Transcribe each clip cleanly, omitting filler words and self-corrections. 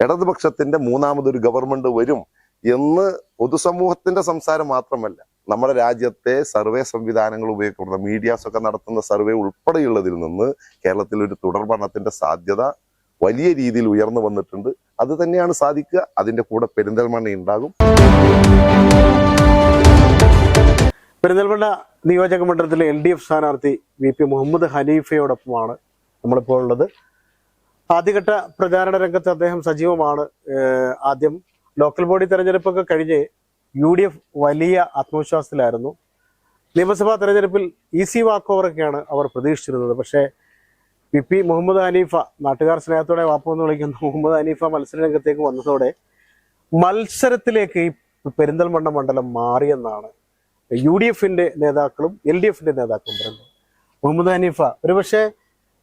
ഇടതുപക്ഷത്തിന്റെ മൂന്നാമതൊരു ഗവൺമെന്റ് വരും എന്ന് പൊതുസമൂഹത്തിന്റെ സംസാരം മാത്രമല്ല, നമ്മുടെ രാജ്യത്തെ സർവേ സംവിധാനങ്ങൾ ഉപയോഗിക്കുന്ന മീഡിയാസ് ഒക്കെ നടത്തുന്ന സർവേ ഉൾപ്പെടെയുള്ളതിൽ നിന്ന് കേരളത്തിൽ ഒരു തുടർ ഭരണത്തിന്റെ സാധ്യത വലിയ രീതിയിൽ ഉയർന്നു വന്നിട്ടുണ്ട്. അത് തന്നെയാണ് സാധിക്കുക. അതിന്റെ കൂടെ പെരിന്തൽമണ്ണ ഉണ്ടാകും. പെരിന്തൽമണ്ണ നിയോജക മണ്ഡലത്തിലെ LDF സ്ഥാനാർത്ഥി VP മുഹമ്മദ് ഹനീഫയോടൊപ്പമാണ് നമ്മളിപ്പോൾ ഉള്ളത്. ആദ്യഘട്ട പ്രചാരണ രംഗത്ത് അദ്ദേഹം സജീവമാണ്. ആദ്യം ലോക്കൽ ബോഡി തെരഞ്ഞെടുപ്പൊക്കെ കഴിഞ്ഞ് UDF വലിയ ആത്മവിശ്വാസത്തിലായിരുന്നു. നിയമസഭാ തെരഞ്ഞെടുപ്പിൽ ഈസി വാക്ക് ഓവറൊക്കെയാണ് അവർ പ്രതീക്ഷിച്ചിരുന്നത്. പക്ഷേ VP മുഹമ്മദ് ഹനീഫ, നാട്ടുകാർ സ്നേഹത്തോടെ വാപ്പെന്ന് വിളിക്കുന്ന മുഹമ്മദ് ഹനീഫ മത്സര രംഗത്തേക്ക് വന്നതോടെ മത്സരത്തിലേക്ക് ഈ പെരിന്തൽമണ്ണ മണ്ഡലം മാറിയെന്നാണ് UDFന്റെ നേതാക്കളും LDFന്റെ നേതാക്കളും പറയുന്നത്. മുഹമ്മദ് ഹനീഫ, ഒരുപക്ഷെ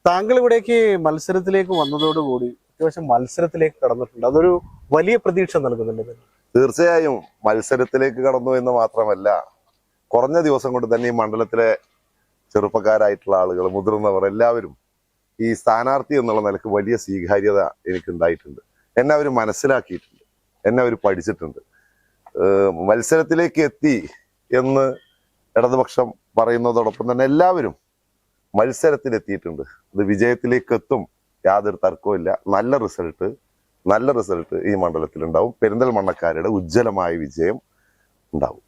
താങ്കൾ ഇവിടേക്ക് മത്സരത്തിലേക്ക് വന്നതോടുകൂടി അത്യാവശ്യം മത്സരത്തിലേക്ക് കടന്നിട്ടുണ്ട്. അതൊരു വലിയ പ്രതീക്ഷ നൽകുന്നുണ്ട്. തീർച്ചയായും മത്സരത്തിലേക്ക് കടന്നു എന്ന് മാത്രമല്ല, കുറഞ്ഞ ദിവസം കൊണ്ട് തന്നെ ഈ മണ്ഡലത്തിലെ ചെറുപ്പക്കാരായിട്ടുള്ള ആളുകൾ, മുതിർന്നവർ എല്ലാവരും ഈ സ്ഥാനാർത്ഥി എന്നുള്ള നിലക്ക് വലിയ സ്വീകാര്യത എനിക്കുണ്ടായിട്ടുണ്ട്. എന്നെ അവർ മനസ്സിലാക്കിയിട്ടുണ്ട്, എന്നെ അവർ പഠിച്ചിട്ടുണ്ട്. മത്സരത്തിലേക്ക് എത്തി എന്ന് ഇടതുപക്ഷം പറയുന്നതോടൊപ്പം തന്നെ എല്ലാവരും മത്സരത്തിലെത്തിയിട്ടുണ്ട്. അത് വിജയത്തിലേക്ക് എത്തും, യാതൊരു തർക്കവും. നല്ല റിസൾട്ട് ഈ മണ്ഡലത്തിൽ ഉണ്ടാവും. പെരിന്തൽമണ്ണക്കാരുടെ ഉജ്ജ്വലമായ വിജയം ഉണ്ടാവും.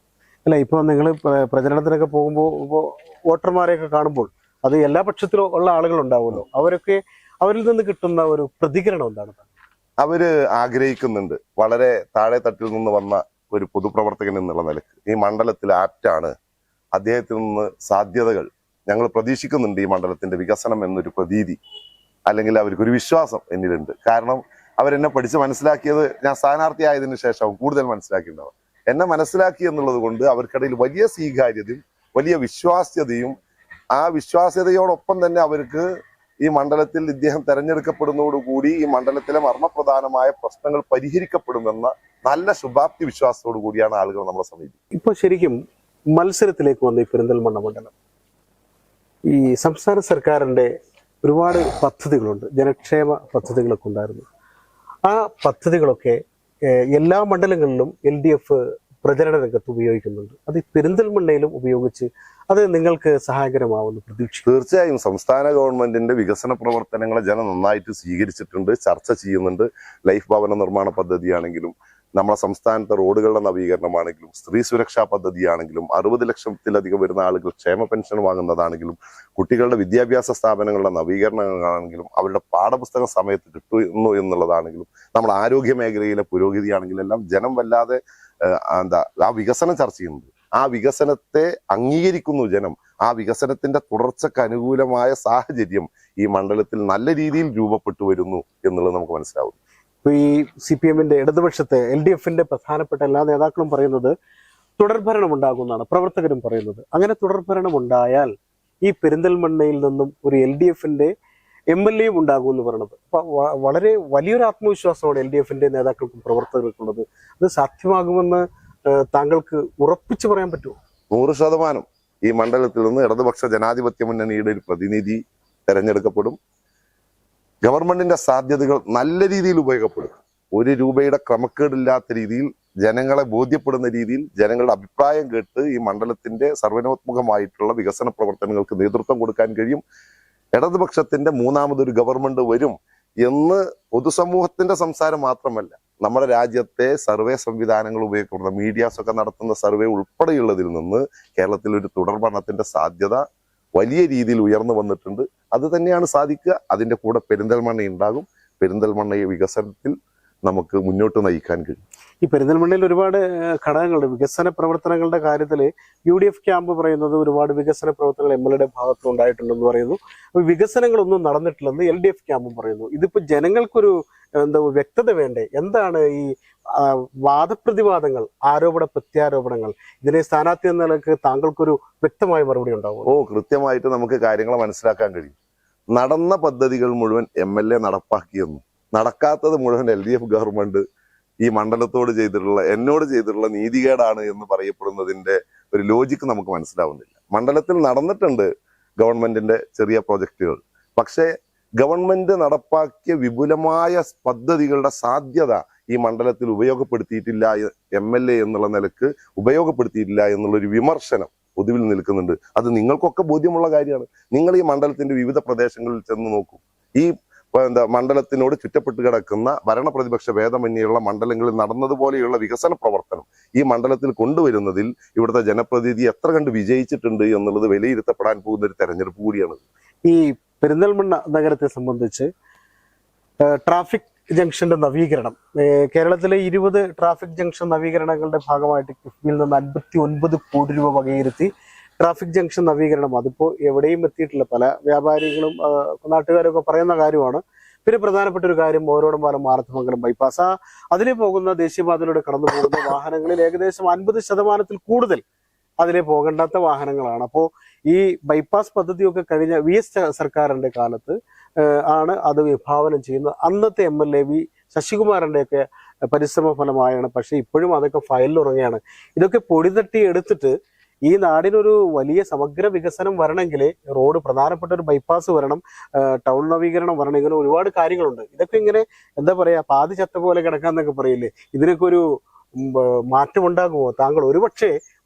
അല്ല, ഇപ്പൊ നിങ്ങൾ പ്രചരണത്തിനൊക്കെ പോകുമ്പോൾ വോട്ടർമാരെയൊക്കെ കാണുമ്പോൾ അത് എല്ലാ പക്ഷത്തിലും ഉള്ള ആളുകൾ ഉണ്ടാവുമല്ലോ, അവരിൽ നിന്ന് കിട്ടുന്ന ഒരു പ്രതികരണം എന്താണ്? അവര് ആഗ്രഹിക്കുന്നുണ്ട്, വളരെ താഴെ തട്ടിൽ നിന്ന് വന്ന ഒരു പൊതുപ്രവർത്തകൻ എന്നുള്ള നിലക്ക് ഈ മണ്ഡലത്തിൽ ആപ്റ്റാണ്, അദ്ദേഹത്തിൽ നിന്ന് സാധ്യതകൾ ഞങ്ങൾ പ്രതീക്ഷിക്കുന്നുണ്ട്, ഈ മണ്ഡലത്തിന്റെ വികസനം എന്നൊരു പ്രതീതി അല്ലെങ്കിൽ അവർക്കൊരു വിശ്വാസം എന്നിലുണ്ട്. കാരണം അവരെന്നെ പഠിച്ച് മനസ്സിലാക്കിയത് ഞാൻ സ്ഥാനാർത്ഥിയായതിനു ശേഷം കൂടുതൽ മനസ്സിലാക്കിയിട്ടുണ്ടാവും. എന്നെ മനസ്സിലാക്കി എന്നുള്ളത് കൊണ്ട് അവർക്കിടയിൽ വലിയ സ്വീകാര്യതയും വലിയ വിശ്വാസ്യതയും, ആ വിശ്വാസ്യതയോടൊപ്പം തന്നെ അവർക്ക് ഈ മണ്ഡലത്തിൽ ഇദ്ദേഹം തെരഞ്ഞെടുക്കപ്പെടുന്നതോടുകൂടി ഈ മണ്ഡലത്തിലെ മർമ്മപ്രധാനമായ പ്രശ്നങ്ങൾ പരിഹരിക്കപ്പെടുമെന്ന നല്ല ശുഭാപ്തി വിശ്വാസത്തോടു കൂടിയാണ് ആളുകൾ നമ്മളെ സമീപിക്കുന്നത്. ഇപ്പൊ ശരിക്കും മത്സരത്തിലേക്ക് വന്ന ഈ പെരിന്തൽമണ്ണ മണ്ഡലം, ഈ സംസ്ഥാന സർക്കാരിന്റെ ഒരുപാട് പദ്ധതികളുണ്ട്, ജനക്ഷേമ പദ്ധതികളൊക്കെ ഉണ്ടായിരുന്നു. ആ പദ്ധതികളൊക്കെ എല്ലാ മണ്ഡലങ്ങളിലും LDF പ്രചരണ രംഗത്ത് ഉപയോഗിക്കുന്നുണ്ട്. അത് ഈ പെരിന്തൽമണ്ണയിലും ഉപയോഗിച്ച് അത് നിങ്ങൾക്ക് സഹായകരമാവുമെന്ന് പ്രതീക്ഷിക്കുന്നു. തീർച്ചയായും സംസ്ഥാന ഗവൺമെന്റിന്റെ വികസന പ്രവർത്തനങ്ങളെ ജനം നന്നായിട്ട് സ്വീകരിച്ചിട്ടുണ്ട്, ചർച്ച ചെയ്യുന്നുണ്ട്. ലൈഫ് ഭവന നിർമ്മാണ പദ്ധതിയാണെങ്കിലും, നമ്മുടെ സംസ്ഥാനത്തെ റോഡുകളുടെ നവീകരണമാണെങ്കിലും, സ്ത്രീ സുരക്ഷാ പദ്ധതിയാണെങ്കിലും, 60 ലക്ഷത്തിലധികം വരുന്ന ആളുകൾ ക്ഷേമ പെൻഷൻ വാങ്ങുന്നതാണെങ്കിലും, കുട്ടികളുടെ വിദ്യാഭ്യാസ സ്ഥാപനങ്ങളുടെ നവീകരണങ്ങളാണെങ്കിലും, അവരുടെ പാഠപുസ്തകം സമയത്ത് കിട്ടുന്നു എന്നുള്ളതാണെങ്കിലും, നമ്മുടെ ആരോഗ്യ മേഖലയിലെ പുരോഗതിയാണെങ്കിലും എല്ലാം ജനം വല്ലാതെ ആ വികസനം ചർച്ച ചെയ്യുന്നത്. ആ വികസനത്തെ അംഗീകരിക്കുന്നു ജനം. ആ വികസനത്തിന്റെ തുടർച്ചയ്ക്ക് അനുകൂലമായ സാഹചര്യം ഈ മണ്ഡലത്തിൽ നല്ല രീതിയിൽ രൂപപ്പെട്ടു വരുന്നു എന്നുള്ളത് നമുക്ക് മനസ്സിലാവും. ഇപ്പൊ ഈ CPMന്റെ ഇടതുപക്ഷത്തെ LDFന്റെ പ്രധാനപ്പെട്ട എല്ലാ നേതാക്കളും പറയുന്നത് തുടർഭരണം ഉണ്ടാകുമെന്നാണ്, പ്രവർത്തകരും പറയുന്നത്. അങ്ങനെ തുടർഭരണം ഉണ്ടായാൽ ഈ പെരിന്തൽമണ്ണയിൽ നിന്നും ഒരു LDFന്റെ MLA ഉണ്ടാകും എന്ന് പറയുന്നത്. അപ്പൊ വളരെ വലിയൊരു ആത്മവിശ്വാസമാണ് LDFന്റെ നേതാക്കൾക്കും പ്രവർത്തകർക്കുള്ളത്. അത് സാധ്യമാകുമെന്ന് താങ്കൾക്ക് ഉറപ്പിച്ചു പറയാൻ പറ്റുമോ? 100% ഈ മണ്ഡലത്തിൽ നിന്ന് ഇടതുപക്ഷ ജനാധിപത്യ മുന്നണിയുടെ ഒരു പ്രതിനിധി തെരഞ്ഞെടുക്കപ്പെടും. ഗവൺമെന്റിന്റെ സാധ്യതകൾ നല്ല രീതിയിൽ ഉപയോഗപ്പെടും. 1 രൂപയുടെ ക്രമക്കേടില്ലാത്ത രീതിയിൽ, ജനങ്ങളെ ബോധ്യപ്പെടുന്ന രീതിയിൽ, ജനങ്ങളുടെ അഭിപ്രായം കേട്ട് ഈ മണ്ഡലത്തിന്റെ സർവ്വനോത്മുഖമായിട്ടുള്ള വികസന പ്രവർത്തനങ്ങൾക്ക് നേതൃത്വം കൊടുക്കാൻ കഴിയും. ഇടതുപക്ഷത്തിന്റെ മൂന്നാമതൊരു ഗവൺമെന്റ് വരും എന്ന് പൊതുസമൂഹത്തിന്റെ സംസാരം മാത്രമല്ല, നമ്മുടെ രാജ്യത്തെ സർവേ സംവിധാനങ്ങൾ ഉപയോഗിക്കുന്ന മീഡിയാസ് ഒക്കെ നടത്തുന്ന സർവേ ഉൾപ്പെടെയുള്ളതിൽ നിന്ന് കേരളത്തിൽ ഒരു തുടർ ഭരണത്തിന്റെ സാധ്യത വലിയ രീതിയിൽ ഉയർന്നു വന്നിട്ടുണ്ട്. അത് തന്നെയാണ് സാധിക്കുക. അതിന്റെ കൂടെ പെരിന്തൽമണ്ണ ഉണ്ടാകും. പെരിന്തൽമണ്ണയെ വികസനത്തിൽ നമുക്ക് മുന്നോട്ട് നയിക്കാൻ കഴിയും. ഈ പെരിന്തൽമണ്ണയിൽ ഒരുപാട് ഘടകങ്ങളുണ്ട്. വികസന പ്രവർത്തനങ്ങളുടെ കാര്യത്തിൽ UDF ക്യാമ്പ് പറയുന്നത് ഒരുപാട് വികസന പ്രവർത്തനങ്ങൾ MLAയുടെ ഭാഗത്ത് ഉണ്ടായിട്ടുണ്ടെന്ന് പറയുന്നു. വികസനങ്ങളൊന്നും നടന്നിട്ടില്ലെന്ന് LDF ക്യാമ്പും പറയുന്നു. ഇതിപ്പോ ജനങ്ങൾക്കൊരു വ്യക്തത വേണ്ടേ? എന്താണ് ഈ വാദപ്രതിവാദങ്ങൾ, ആരോപണ പ്രത്യാരോപണങ്ങൾ? ഇതിനെ സ്ഥാനാർത്ഥി എന്ന നിലക്ക് താങ്കൾക്കൊരു വ്യക്തമായ മറുപടി ഉണ്ടാവും? കൃത്യമായിട്ട് നമുക്ക് കാര്യങ്ങൾ മനസ്സിലാക്കാൻ കഴിയും. നടന്ന പദ്ധതികൾ മുഴുവൻ MLA നടപ്പാക്കിയെന്നും നടക്കാത്തത് മുഴുവൻ LDF ഗവൺമെന്റ് ഈ മണ്ഡലത്തോട് എന്നോട് ചെയ്തിട്ടുള്ള നീതികേടാണ് എന്ന് പറയപ്പെടുന്നതിന്റെ ഒരു ലോജിക്ക് നമുക്ക് മനസ്സിലാവുന്നില്ല. മണ്ഡലത്തിൽ നടന്നിട്ടുണ്ട് ഗവൺമെന്റിന്റെ ചെറിയ പ്രോജക്റ്റുകൾ, പക്ഷേ ഗവൺമെന്റ് നടപ്പാക്കിയ വിപുലമായ പദ്ധതികളുടെ സാധ്യത ഈ മണ്ഡലത്തിൽ ഉപയോഗപ്പെടുത്തിയിട്ടില്ല, MLA എന്നുള്ള നിലക്ക് ഉപയോഗപ്പെടുത്തിയിട്ടില്ല എന്നുള്ളൊരു വിമർശനം പൊതുവിൽ നിൽക്കുന്നുണ്ട്. അത് നിങ്ങൾക്കൊക്കെ ബോധ്യമുള്ള കാര്യമാണ്. നിങ്ങൾ ഈ മണ്ഡലത്തിന്റെ വിവിധ പ്രദേശങ്ങളിൽ ചെന്ന് നോക്കൂ. ഈ മണ്ഡലത്തിനോട് ചുറ്റപ്പെട്ട് കിടക്കുന്ന ഭരണപ്രതിപക്ഷ ഭേദമന്യുള്ള മണ്ഡലങ്ങളിൽ നടന്നതുപോലെയുള്ള വികസന പ്രവർത്തനം ഈ മണ്ഡലത്തിൽ കൊണ്ടുവരുന്നതിൽ ഇവിടുത്തെ ജനപ്രതിനിധി എത്ര കണ്ട് വിജയിച്ചിട്ടുണ്ട് എന്നുള്ളത് വിലയിരുത്തപ്പെടാൻ പോകുന്ന ഒരു തെരഞ്ഞെടുപ്പ് കൂടിയാണ്. ഈ പെരിന്തൽമണ്ണ നഗരത്തെ സംബന്ധിച്ച് ട്രാഫിക് ജംഗ്ഷന്റെ നവീകരണം, കേരളത്തിലെ 20 ട്രാഫിക് ജംഗ്ഷൻ നവീകരണങ്ങളുടെ ഭാഗമായിട്ട് കിഫ്ബിയിൽ നിന്ന് 59 കോടി രൂപ വകയിരുത്തി ട്രാഫിക് ജംഗ്ഷൻ നവീകരണം അതിപ്പോ എവിടെയും എത്തിയിട്ടില്ല. പല വ്യാപാരികളും നാട്ടുകാരൊക്കെ പറയുന്ന കാര്യമാണ്. പിന്നെ പ്രധാനപ്പെട്ട ഒരു കാര്യം ഓരോടമ്പാലം മാറത്തുമംഗലം ബൈപ്പാസ്, അതിലെ പോകുന്ന ദേശീയപാതയിലൂടെ കടന്നു പോകുന്ന വാഹനങ്ങളിൽ ഏകദേശം 50% കൂടുതൽ അതിലെ പോകേണ്ടാത്ത വാഹനങ്ങളാണ്. അപ്പോൾ ഈ ബൈപ്പാസ് പദ്ധതിയൊക്കെ കഴിഞ്ഞ VS സർക്കാരിന്റെ കാലത്ത് ആണ് അത് വിഭാവനം ചെയ്യുന്നത്. അന്നത്തെ MLA V ശശികുമാറിന്റെയൊക്കെ പരിശ്രമ ഫലമായാണ്. പക്ഷെ ഇപ്പോഴും അതൊക്കെ ഫയലിലുറങ്ങുകയാണ്. ഇതൊക്കെ പൊടി തട്ടി എടുത്തിട്ട് ഈ നാടിനൊരു വലിയ സമഗ്ര വികസനം വരണമെങ്കിൽ റോഡ്, പ്രധാനപ്പെട്ട ഒരു ബൈപ്പാസ് വരണം, ടൗൺ നവീകരണം വരണം, ഇങ്ങനെ ഒരുപാട് കാര്യങ്ങളുണ്ട്. ഇതൊക്കെ ഇങ്ങനെ എന്താ പറയാ, പാതി ചത്ത പോലെ കിടക്കാന്നൊക്കെ പറയില്ലേ, ഇതിനൊക്കെ ഒരു മാറ്റമുണ്ടാകുമോ? താങ്കൾ ഒരു പക്ഷേ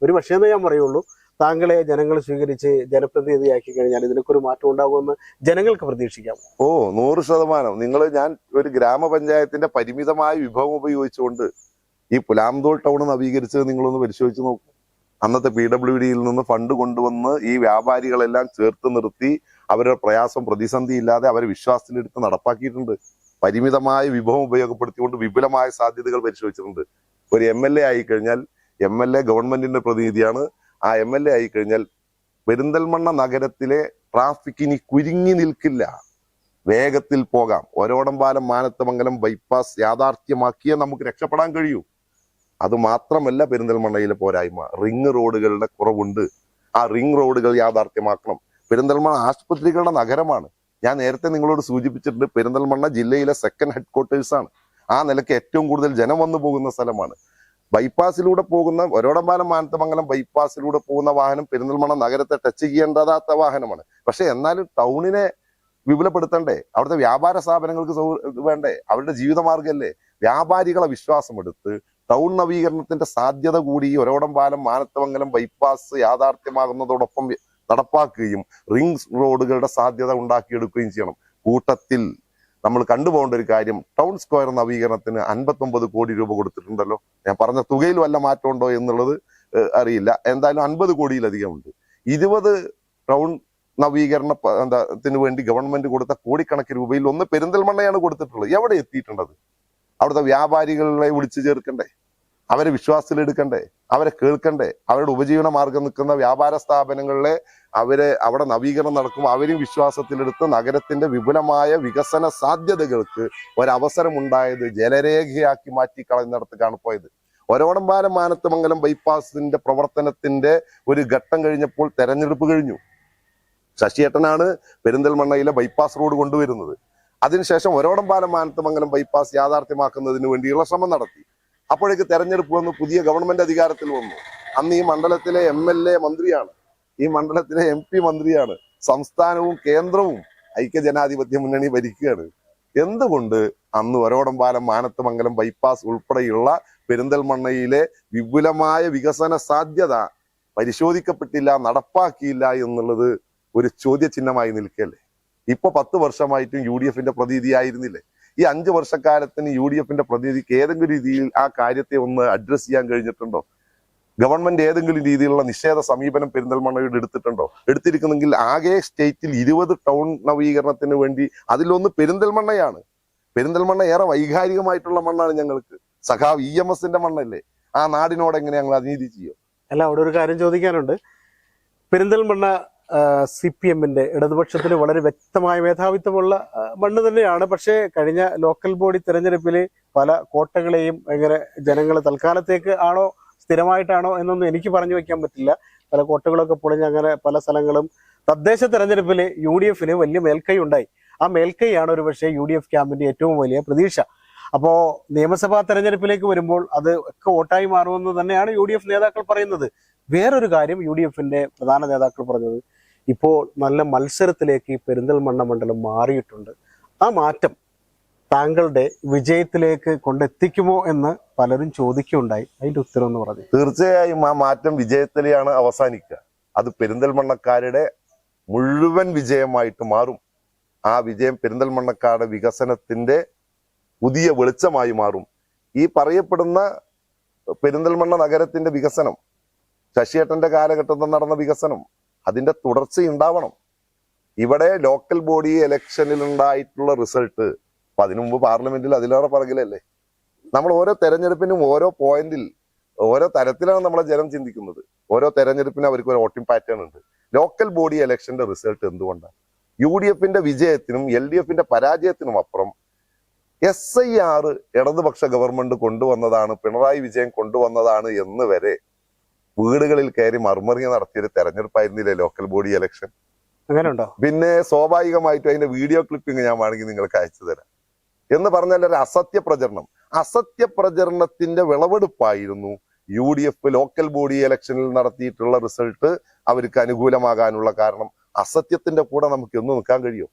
എന്നേ ഞാൻ പറയുള്ളൂ, താങ്കളെ ജനങ്ങൾ സ്വീകരിച്ച് ജനപ്രതിനിധിയാക്കി കഴിഞ്ഞാൽ ഇതിനൊക്കെ ഒരു മാറ്റം ഉണ്ടാകുമെന്ന് ജനങ്ങൾക്ക് പ്രതീക്ഷിക്കാം. 100%. ഞാൻ ഒരു ഗ്രാമപഞ്ചായത്തിന്റെ പരിമിതമായ വിഭവം ഉപയോഗിച്ചുകൊണ്ട് ഈ പുലാമന്തോൾ ടൗൺ നവീകരിച്ചത് നിങ്ങളൊന്ന് പരിശോധിച്ച് നോക്കൂ. അന്നത്തെ PWDയിൽ നിന്ന് ഫണ്ട് കൊണ്ടുവന്ന് ഈ വ്യാപാരികളെല്ലാം ചേർത്ത് നിർത്തി അവരുടെ പ്രയാസം പ്രതിസന്ധി ഇല്ലാതെ അവരെ വിശ്വാസത്തിലെടുത്ത് നടപ്പാക്കിയിട്ടുണ്ട്. പരിമിതമായ വിഭവം ഉപയോഗപ്പെടുത്തിക്കൊണ്ട് വിപുലമായ സാധ്യതകൾ പരിശോധിച്ചിട്ടുണ്ട്. ഒരു MLA ആയിക്കഴിഞ്ഞാൽ MLA ഗവൺമെന്റിന്റെ പ്രതിനിധിയാണ്. ആ MLA ആയിക്കഴിഞ്ഞാൽ പെരിന്തൽമണ്ണ നഗരത്തിലെ ട്രാഫിക് ഇനി കുരുങ്ങി നിൽക്കില്ല, വേഗത്തിൽ പോകാം. ഒരോടമ്പാലം മാനത്തമംഗലം ബൈപ്പാസ് യാഥാർത്ഥ്യമാക്കിയേ നമുക്ക് രക്ഷപ്പെടാൻ കഴിയൂ. അത് മാത്രമല്ല പെരിന്തൽമണ്ണയിലെ പോരായ്മ, റിംഗ് റോഡുകളുടെ കുറവുണ്ട്. ആ റിംഗ് റോഡുകൾ യാഥാർത്ഥ്യമാക്കണം. പെരിന്തൽമണ്ണ ആശുപത്രികളുടെ നഗരമാണ്. ഞാൻ നേരത്തെ നിങ്ങളോട് സൂചിപ്പിച്ചിട്ടുണ്ട്, പെരിന്തൽമണ്ണ ജില്ലയിലെ സെക്കൻഡ് ഹെഡ്ക്വാർട്ടേഴ്സ് ആണ്. ആ നിലയ്ക്ക് ഏറ്റവും കൂടുതൽ ജനം വന്നു പോകുന്ന സ്ഥലമാണ്. ബൈപ്പാസിലൂടെ പോകുന്ന ഒരോടമ്പാലം മാനത്തമംഗലം ബൈപ്പാസിലൂടെ പോകുന്ന വാഹനം പെരിന്തൽമണ്ണ നഗരത്തെ ടച്ച് ചെയ്യേണ്ടതാത്ത വാഹനമാണ്. പക്ഷെ എന്നാലും ടൗണിനെ വിപുലപ്പെടുത്തണ്ടേ? അവിടുത്തെ വ്യാപാര സ്ഥാപനങ്ങൾക്ക് വേണ്ടേ? അവരുടെ ജീവിതമാർഗമല്ലേ? വ്യാപാരികളെ വിശ്വാസമെടുത്ത് ടൗൺ നവീകരണത്തിന്റെ സാധ്യത കൂടി ഒരോടമ്പാലം മാനത്തമംഗലം ബൈപ്പാസ് യാഥാർത്ഥ്യമാകുന്നതോടൊപ്പം നടപ്പാക്കുകയും റിംഗ് റോഡുകളുടെ സാധ്യത ഉണ്ടാക്കിയെടുക്കുകയും ചെയ്യണം. കൂട്ടത്തിൽ നമ്മൾ കണ്ടുപോകേണ്ട ഒരു കാര്യം, ടൗൺ സ്ക്വയർ നവീകരണത്തിന് 59 കോടി രൂപ കൊടുത്തിട്ടുണ്ടല്ലോ. ഞാൻ പറഞ്ഞ തുകയിൽ വല്ല മാറ്റം ഉണ്ടോ എന്നുള്ളത് അറിയില്ല. എന്തായാലും 50 കോടിയിലധികം ഉണ്ട്. 20 ടൗൺ നവീകരണത്തിന് വേണ്ടി ഗവൺമെന്റ് കൊടുത്ത കോടിക്കണക്കിന് രൂപയിൽ ഒന്ന് പെരിന്തൽമണ്ണയാണ് കൊടുത്തിട്ടുള്ളത്. എവിടെ എത്തിയിട്ടുണ്ടത്? അവിടുത്തെ വ്യാപാരികളെ വിളിച്ചു ചേർക്കണ്ടേ? അവരെ വിശ്വാസത്തിലെടുക്കണ്ടേ? അവരെ കേൾക്കണ്ടേ? അവരുടെ ഉപജീവന മാർഗം നിൽക്കുന്ന വ്യാപാര സ്ഥാപനങ്ങളിലെ അവിടെ നവീകരണം നടക്കുമ്പോൾ അവരും വിശ്വാസത്തിലെടുത്ത് നഗരത്തിന്റെ വിപുലമായ വികസന സാധ്യതകൾക്ക് ഒരവസരമുണ്ടായത് ജലരേഖയാക്കി മാറ്റി കളഞ്ഞിടത്തേക്കാണ് പോയത്. ഒരോടമ്പാലം മാനത്തമംഗലം ബൈപ്പാസിന്റെ പ്രവർത്തനത്തിന്റെ ഒരു ഘട്ടം കഴിഞ്ഞപ്പോൾ തെരഞ്ഞെടുപ്പ് കഴിഞ്ഞു. ശശിയേട്ടനാണ് പെരിന്തൽമണ്ണയിലെ ബൈപ്പാസ് റോഡ് കൊണ്ടുവരുന്നത്. അതിനുശേഷം ഒരോടമ്പാലം മാനത്തമംഗലം ബൈപ്പാസ് യാഥാർത്ഥ്യമാക്കുന്നതിന് വേണ്ടിയുള്ള ശ്രമം നടത്തി. അപ്പോഴേക്ക് തെരഞ്ഞെടുപ്പ് വന്നു, പുതിയ ഗവൺമെന്റ് അധികാരത്തിൽ വന്നു. അന്ന് ഈ മണ്ഡലത്തിലെ MLA മന്ത്രിയാണ്, ഈ മണ്ഡലത്തിലെ MP മന്ത്രിയാണ്, സംസ്ഥാനവും കേന്ദ്രവും ഐക്യജനാധിപത്യ മുന്നണി ഭരിക്കുകയാണ്. എന്തുകൊണ്ട് അന്ന് ഒരോടമ്പാലം മാനത്തമംഗലം ബൈപ്പാസ് ഉൾപ്പെടെയുള്ള പെരിന്തൽമണ്ണയിലെ വിപുലമായ വികസന സാധ്യത പരിശോധിക്കപ്പെട്ടില്ല, നടപ്പാക്കിയില്ല എന്നുള്ളത് ഒരു ചോദ്യചിഹ്നമായി നിൽക്കല്ലേ? ഇപ്പൊ 10 വർഷമായിട്ടും UDFന്റെ പ്രതിനിധിയായിരുന്നില്ലേ? ഈ 5 വർഷക്കാലത്തിന് UDFന്റെ പ്രതിനിധിക്ക് ഏതെങ്കിലും രീതിയിൽ ആ കാര്യത്തെ ഒന്ന് അഡ്രസ് ചെയ്യാൻ കഴിഞ്ഞിട്ടുണ്ടോ? ഗവൺമെന്റ് ഏതെങ്കിലും രീതിയിലുള്ള നിഷേധ സമീപനം പെരിന്തൽമണ്ണയോട് എടുത്തിട്ടുണ്ടോ? എടുത്തിരിക്കുന്നെങ്കിൽ ആകെ സ്റ്റേറ്റിൽ 20 ടൗൺ നവീകരണത്തിന് വേണ്ടി അതിലൊന്ന് പെരിന്തൽമണ്ണയാണ്. പെരിന്തൽമണ്ണ ഏറെ വൈകാരികമായിട്ടുള്ള മണ്ണാണ് ഞങ്ങൾക്ക്. സഖാവ് EMSന്റെ മണ്ണല്ലേ? ആ നാടിനോട് എങ്ങനെ ഞങ്ങൾ അനീതി ചെയ്യും? അല്ല, അവിടെ ഒരു കാര്യം ചോദിക്കാനുണ്ട്. പെരിന്തൽമണ്ണ CPMന്റെ ഇടതുപക്ഷത്തിന് വളരെ വ്യക്തമായ മേധാവിത്വമുള്ള മണ്ണ് തന്നെയാണ്. പക്ഷേ കഴിഞ്ഞ ലോക്കൽ ബോഡി തെരഞ്ഞെടുപ്പിൽ പല കോട്ടകളെയും എങ്ങനെ ജനങ്ങൾ തൽക്കാലത്തേക്ക് ആണോ സ്ഥിരമായിട്ടാണോ എന്നൊന്നും എനിക്ക് പറഞ്ഞു വയ്ക്കാൻ പറ്റില്ല. പല കോട്ടകളൊക്കെ പൊളിഞ്ഞ് അങ്ങനെ പല സ്ഥലങ്ങളും തദ്ദേശ തെരഞ്ഞെടുപ്പിൽ UDFന് വലിയ മേൽക്കൈ ഉണ്ടായി. ആ മേൽക്കൈയാണ് ഒരു പക്ഷേ UDF ക്യാമ്പിന്റെ ഏറ്റവും വലിയ പ്രതീക്ഷ. അപ്പോ നിയമസഭാ തെരഞ്ഞെടുപ്പിലേക്ക് വരുമ്പോൾ അത് ഒക്കെ വോട്ടായി മാറുമെന്ന് തന്നെയാണ് UDF നേതാക്കൾ പറയുന്നത്. വേറൊരു കാര്യം UDFന്റെ പ്രധാന നേതാക്കൾ പറഞ്ഞത്, ഇപ്പോൾ നല്ല മത്സരത്തിലേക്ക് ഈ പെരിന്തൽമണ്ണ മണ്ഡലം മാറിയിട്ടുണ്ട്. ആ മാറ്റം താങ്കളുടെ വിജയത്തിലേക്ക് കൊണ്ടെത്തിക്കുമോ എന്ന് പലരും ചോദിക്കുകയുണ്ടായി. അതിന്റെ ഉത്തരം എന്ന് പറഞ്ഞു. തീർച്ചയായും ആ മാറ്റം വിജയത്തിലെയാണ് അവസാനിക്കുക. അത് പെരിന്തൽമണ്ണക്കാരുടെ മുഴുവൻ വിജയമായിട്ട് മാറും. ആ വിജയം പെരിന്തൽമണ്ണക്കാരുടെ വികസനത്തിന്റെ പുതിയ വെളിച്ചമായി മാറും. ഈ പറയപ്പെടുന്ന പെരിന്തൽമണ്ണ നഗരത്തിന്റെ വികസനം, ശശിയേട്ടന്റെ കാലഘട്ടത്തിൽ നടന്ന വികസനം, അതിന്റെ തുടർച്ചയുണ്ടാവണം. ഇവിടെ ലോക്കൽ ബോഡി ഇലക്ഷനിൽ ഉണ്ടായിട്ടുള്ള റിസൾട്ട്, അപ്പൊ അതിനു മുമ്പ് പാർലമെന്റിൽ അതിലേറെ പറകിലല്ലേ. നമ്മൾ ഓരോ തെരഞ്ഞെടുപ്പിനും ഓരോ പോയിന്റിൽ ഓരോ തരത്തിലാണ് നമ്മളെ ജനം ചിന്തിക്കുന്നത്. ഓരോ തെരഞ്ഞെടുപ്പിനും അവർക്ക് ഒരു വോട്ടിംഗ് പാറ്റേൺ ഉണ്ട്. ലോക്കൽ ബോഡി ഇലക്ഷന്റെ റിസൾട്ട് എന്തുകൊണ്ടാണ് UDFന്റെ വിജയത്തിനും LDFന്റെ പരാജയത്തിനും അപ്പുറം SIR ഇടതുപക്ഷ ഗവൺമെന്റ് കൊണ്ടുവന്നതാണ്, പിണറായി വിജയൻ കൊണ്ടുവന്നതാണ് എന്ന് വരെ വീടുകളിൽ കയറി മർമറിയ നടത്തിയൊരു തെരഞ്ഞെടുപ്പായിരുന്നില്ലേ ലോക്കൽ ബോഡി ഇലക്ഷൻ? അങ്ങനെ ഉണ്ടോ? പിന്നെ സ്വാഭാവികമായിട്ടും അതിന്റെ വീഡിയോ ക്ലിപ്പിംഗ് ഞാൻ വേണമെങ്കിൽ നിങ്ങൾക്ക് അയച്ചു തരാം. എന്ന് പറഞ്ഞാൽ ഒരു അസത്യ പ്രചരണത്തിന്റെ വിളവെടുപ്പായിരുന്നു UDF ലോക്കൽ ബോഡി ഇലക്ഷനിൽ നടത്തിയിട്ടുള്ള റിസൾട്ട് അവർക്ക് അനുകൂലമാകാനുള്ള കാരണം. അസത്യത്തിന്റെ കൂടെ നമുക്ക് എന്ന് നിൽക്കാൻ കഴിയോ?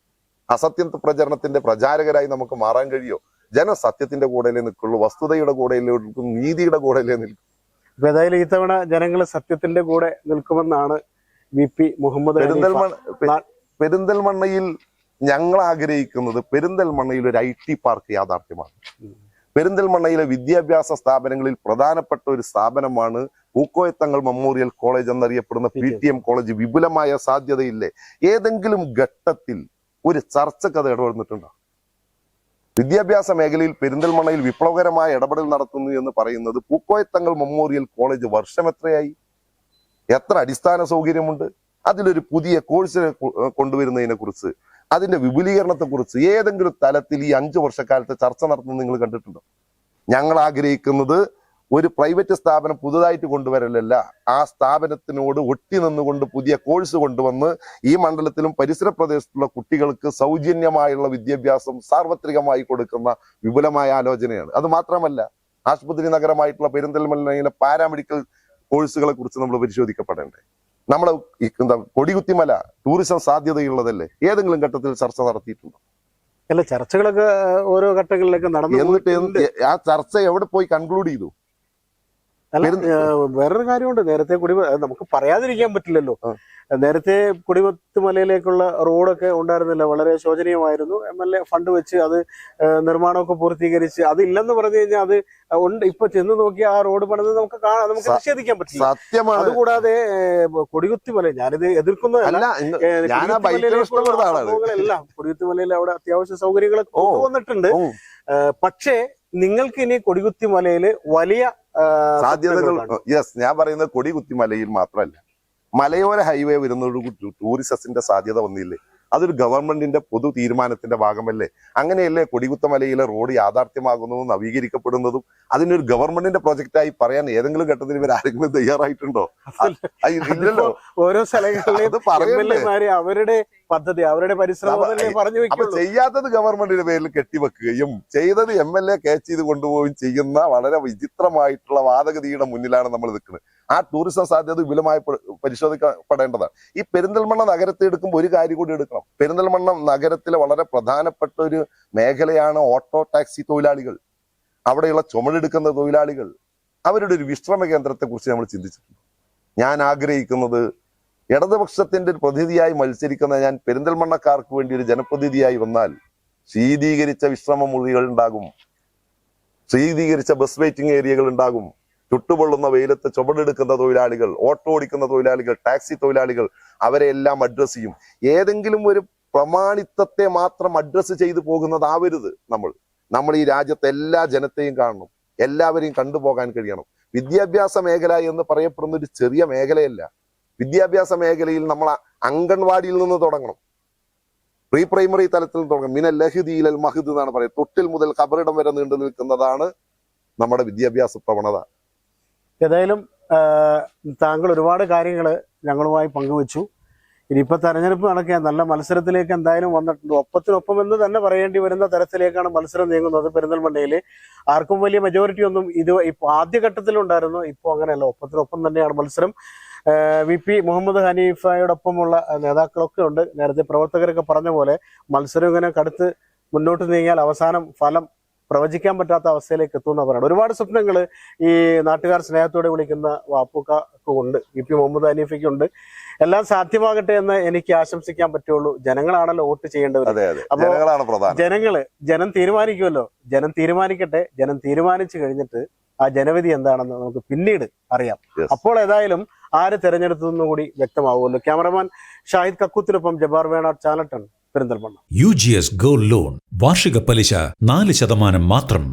അസത്യ പ്രചരണത്തിന്റെ പ്രചാരകരായി നമുക്ക് മാറാൻ കഴിയോ? ജനം സത്യത്തിന്റെ കൂടെയല്ലേ നിൽക്കുള്ളൂ, വസ്തുതയുടെ കൂടെയല്ലേ നിൽക്കും, നീതിയുടെ കൂടെയല്ലേ നിൽക്കും. ഏതായാലും ഇത്തവണ ജനങ്ങൾ സത്യത്തിന്റെ കൂടെ നിൽക്കുമെന്നാണ് VP മുഹമ്മദ് പെരിന്തൽമണ്ണയിൽ ഞങ്ങൾ ആഗ്രഹിക്കുന്നത് പെരിന്തൽമണ്ണയിൽ ഒരു IT പാർക്ക് യാഥാർത്ഥ്യമാണ്. പെരിന്തൽമണ്ണയിലെ വിദ്യാഭ്യാസ സ്ഥാപനങ്ങളിൽ പ്രധാനപ്പെട്ട ഒരു സ്ഥാപനമാണ് പൂക്കോയത്തങ്ങൾ മെമ്മോറിയൽ കോളേജ് എന്നറിയപ്പെടുന്ന PTM കോളേജ്. വിപുലമായ സാധ്യതയില്ലേ? ഏതെങ്കിലും ഘട്ടത്തിൽ ഒരു ചർച്ചക്ക് അത് ഇടപെടുന്നിട്ടുണ്ടോ? വിദ്യാഭ്യാസ മേഖലയിൽ പെരിന്തൽമണ്ണയിൽ വിപ്ലവകരമായ ഇടപെടൽ നടത്തുന്നു എന്ന് പറയുന്നത് പൂക്കോയത്തങ്ങൾ മെമ്മോറിയൽ കോളേജ് വർഷം എത്രയായി? എത്ര അടിസ്ഥാന സൗകര്യമുണ്ട്? അതിലൊരു പുതിയ കോഴ്സിനെ കൊണ്ടുവരുന്നതിനെ കുറിച്ച്, അതിന്റെ വിപുലീകരണത്തെ കുറിച്ച് ഏതെങ്കിലും തലത്തിൽ ഈ 5 വർഷക്കാലത്തെ ചർച്ച നടത്തുന്നത് നിങ്ങൾ കണ്ടിട്ടുണ്ടോ? ഞങ്ങൾ ആഗ്രഹിക്കുന്നത് ഒരു പ്രൈവറ്റ് സ്ഥാപനം പുതുതായിട്ട് കൊണ്ടുവരലല്ല, ആ സ്ഥാപനത്തിനോട് ഒട്ടി നിന്നുകൊണ്ട് പുതിയ കോഴ്സ് കൊണ്ടുവന്ന് ഈ മണ്ഡലത്തിലും പരിസര പ്രദേശത്തുള്ള കുട്ടികൾക്ക് സൗജന്യമായുള്ള വിദ്യാഭ്യാസം സാർവത്രികമായി കൊടുക്കുന്ന വിപുലമായ ആലോചനയാണ്. അത് മാത്രമല്ല, ആശുപത്രി നഗരമായിട്ടുള്ള പെരിന്തൽമണ്ണയിലെ പാരാമെഡിക്കൽ കോഴ്സുകളെ കുറിച്ച് നമ്മൾ പരിശോധിക്കപ്പെടേണ്ടേ? നമ്മളെ കൊടികുത്തിമല ടൂറിസം സാധ്യതയുള്ളതല്ലേ? ഏതെങ്കിലും ഘട്ടത്തിൽ ചർച്ച നടത്തിയിട്ടുണ്ടോ? അല്ല, ചർച്ചകളൊക്കെ ഓരോ ഘട്ടങ്ങളിലേക്ക് നടന്നു. എന്നിട്ട് ആ ചർച്ച എവിടെ പോയി കൺക്ലൂഡ് ചെയ്തു? അല്ല, വേറൊരു കാര്യമുണ്ട്. നേരത്തെ നമുക്ക് പറയാതിരിക്കാൻ പറ്റില്ലല്ലോ. നേരത്തെ കൊടികുത്തിമലയിലേക്കുള്ള റോഡൊക്കെ ഉണ്ടായിരുന്നില്ല, വളരെ ശോചനീയമായിരുന്നു. MLA ഫണ്ട് വെച്ച് അത് നിർമ്മാണമൊക്കെ പൂർത്തീകരിച്ച്, അതില്ലെന്ന് പറഞ്ഞു കഴിഞ്ഞാൽ അത് ഉണ്ട്. ഇപ്പൊ ചെന്ന് നോക്കി ആ റോഡ് പണിത് നമുക്ക് നിഷേധിക്കാൻ പറ്റില്ല. സത്യമാണ്. അതുകൂടാതെ കൊടികുത്തിമല, ഞാനിത് എതിർക്കുന്നതല്ല, എല്ലാം കൊടികുത്തിമലയിൽ അവിടെ അത്യാവശ്യ സൗകര്യങ്ങളൊക്കെ കൊണ്ടുവന്നിട്ടുണ്ട്. പക്ഷേ നിങ്ങൾക്ക് ഇനി കൊടികുത്തിമലയിൽ വലിയ സാധ്യതകൾ. ഞാൻ പറയുന്നത് കൊടികുത്തിമലയിൽ മാത്രമല്ല, മലയോര ഹൈവേ വരുന്നതോടുകൂടി ടൂറിസത്തിന്റെ സാധ്യത വന്നില്ലേ? അതൊരു ഗവൺമെന്റിന്റെ പൊതു തീരുമാനത്തിന്റെ ഭാഗമല്ലേ? അങ്ങനെയല്ലേ കൊടികുത്തമലയിലെ റോഡ് യാഥാർത്ഥ്യമാകുന്നതും നവീകരിക്കപ്പെടുന്നതും? അതിനൊരു ഗവൺമെന്റിന്റെ പ്രൊജക്റ്റായി പറയാൻ ഏതെങ്കിലും ഘട്ടത്തിൽ ഇവർ ആരെങ്കിലും തയ്യാറായിട്ടുണ്ടോ? ഇല്ലല്ലോ. ഓരോ സ്ഥലങ്ങളിലും അവരുടെ പദ്ധതി, അവരുടെ പരിശ്രമം പറഞ്ഞു വെക്കും. ചെയ്യാത്തത് ഗവൺമെന്റിന്റെ പേരിൽ കെട്ടിവെക്കുകയും ചെയ്തത് MLA ക്യാച്ച് ചെയ്ത് കൊണ്ടുപോവുകയും ചെയ്യുന്ന വളരെ വിചിത്രമായിട്ടുള്ള വാദഗതിയുടെ മുന്നിലാണ് നമ്മൾ നിൽക്കുന്നത്. ആ ടൂറിസം സാധ്യത വിപുലമായി പരിശോധിക്കപ്പെടേണ്ടതാണ്. ഈ പെരിന്തൽമണ്ണ നഗരത്തെ എടുക്കുമ്പോൾ ഒരു കാര്യം കൂടി എടുക്കണം. പെരിന്തൽമണ്ണ നഗരത്തിലെ വളരെ പ്രധാനപ്പെട്ട ഒരു മേഖലയാണ് ഓട്ടോ ടാക്സി തൊഴിലാളികൾ, അവിടെയുള്ള ചുമടെടുക്കുന്ന തൊഴിലാളികൾ. അവരുടെ ഒരു വിശ്രമ കേന്ദ്രത്തെ കുറിച്ച് നമ്മൾ ചിന്തിച്ചിട്ടുണ്ട്. ഞാൻ ആഗ്രഹിക്കുന്നത് ഇടതുപക്ഷത്തിന്റെ ഒരു പ്രതിനിധിയായി മത്സരിക്കുന്ന ഞാൻ പെരിന്തൽമണ്ണക്കാർക്ക് വേണ്ടി ഒരു ജനപ്രതിനിധിയായി വന്നാൽ ശീതീകരിച്ച വിശ്രമ മുറികൾ ഉണ്ടാകും, ശീതീകരിച്ച ബസ് വെയിറ്റിംഗ് ഏരിയകൾ ഉണ്ടാകും, ചുട്ടുപൊള്ളുന്ന വെയിലത്ത് ചുമടെടുക്കുന്ന തൊഴിലാളികൾ, ഓട്ടോ ഓടിക്കുന്ന തൊഴിലാളികൾ, ടാക്സി തൊഴിലാളികൾ, അവരെ എല്ലാം അഡ്രസ് ചെയ്യും. ഏതെങ്കിലും ഒരു പ്രമാണിത്വത്തെ മാത്രം അഡ്രസ് ചെയ്തു പോകുന്നതാവരുത്. നമ്മൾ ഈ രാജ്യത്തെ എല്ലാ ജനത്തെയും കാണണം, എല്ലാവരെയും കണ്ടുപോകാൻ കഴിയണം. വിദ്യാഭ്യാസ മേഖല എന്ന് പറയപ്പെടുന്ന ഒരു ചെറിയ മേഖലയല്ല. വിദ്യാഭ്യാസ മേഖലയിൽ നമ്മൾ അംഗൻവാടിയിൽ നിന്ന് തുടങ്ങണം, പ്രീ പ്രൈമറി തലത്തിൽ തുടങ്ങണം. മിനൽ ലഹ്ദി ഇലൽ മഹ്ദ് എന്നാണ് പറയുന്നത്. തൊട്ടിൽ മുതൽ ഖബറിടം വരെ നീണ്ടു നിൽക്കുന്നതാണ് നമ്മുടെ വിദ്യാഭ്യാസ പ്രവണത. ഏതായാലും താങ്കൾ ഒരുപാട് കാര്യങ്ങൾ ഞങ്ങളുമായി പങ്കുവച്ചു. ഇനിയിപ്പോൾ തെരഞ്ഞെടുപ്പ് നടക്കുക, നല്ല മത്സരത്തിലേക്ക് എന്തായാലും വന്നിട്ടുണ്ട്. ഒപ്പത്തിനൊപ്പം എന്ന് തന്നെ പറയേണ്ടി വരുന്ന തരത്തിലേക്കാണ് മത്സരം നീങ്ങുന്നത്. പെരിന്തൽമണ്ണയിൽ ആർക്കും വലിയ മെജോറിറ്റി ഒന്നും ഇത് ഇപ്പോൾ ആദ്യഘട്ടത്തിലുണ്ടായിരുന്നു. ഇപ്പോൾ അങ്ങനെയല്ല, ഒപ്പത്തിനൊപ്പം തന്നെയാണ് മത്സരം. വി പി മുഹമ്മദ് ഹനീഫയോടൊപ്പമുള്ള നേതാക്കളൊക്കെ ഉണ്ട്. നേരത്തെ പ്രവർത്തകരൊക്കെ പറഞ്ഞ പോലെ മത്സരം ഇങ്ങനെ കടുത്ത് മുന്നോട്ട് നീങ്ങിയാൽ അവസാനം ഫലം പ്രവചിക്കാൻ പറ്റാത്ത അവസ്ഥയിലേക്ക് എത്തുമെന്ന് പറയുന്നത്. ഒരുപാട് സ്വപ്നങ്ങൾ ഈ നാട്ടുകാർ സ്നേഹത്തോടെ വിളിക്കുന്ന വാപ്പുക്കുണ്ട്, വി പി മുഹമ്മദ് ഹനീഫയ്ക്കുണ്ട്. എല്ലാം സാധ്യമാകട്ടെ എന്ന് എനിക്ക് ആശംസിക്കാൻ പറ്റുള്ളൂ. ജനങ്ങളാണല്ലോ വോട്ട് ചെയ്യേണ്ടത്. അപ്പോൾ ജനം തീരുമാനിക്കുമല്ലോ. ജനം തീരുമാനിക്കട്ടെ. ജനം തീരുമാനിച്ചു കഴിഞ്ഞിട്ട് ആ ജനവിധി എന്താണെന്ന് നമുക്ക് പിന്നീട് അറിയാം. അപ്പോൾ ഏതായാലും ആര് തെരഞ്ഞെടുത്തതെന്നും കൂടി വ്യക്തമാവുമല്ലോ. ക്യാമറമാൻ ഷാഹിദ് കക്കൂത്തിനൊപ്പം Jabbar Venad, channel 10, Perinthalmanna. UGS gold loan വാർഷിക പലിശ 4% മാത്രം.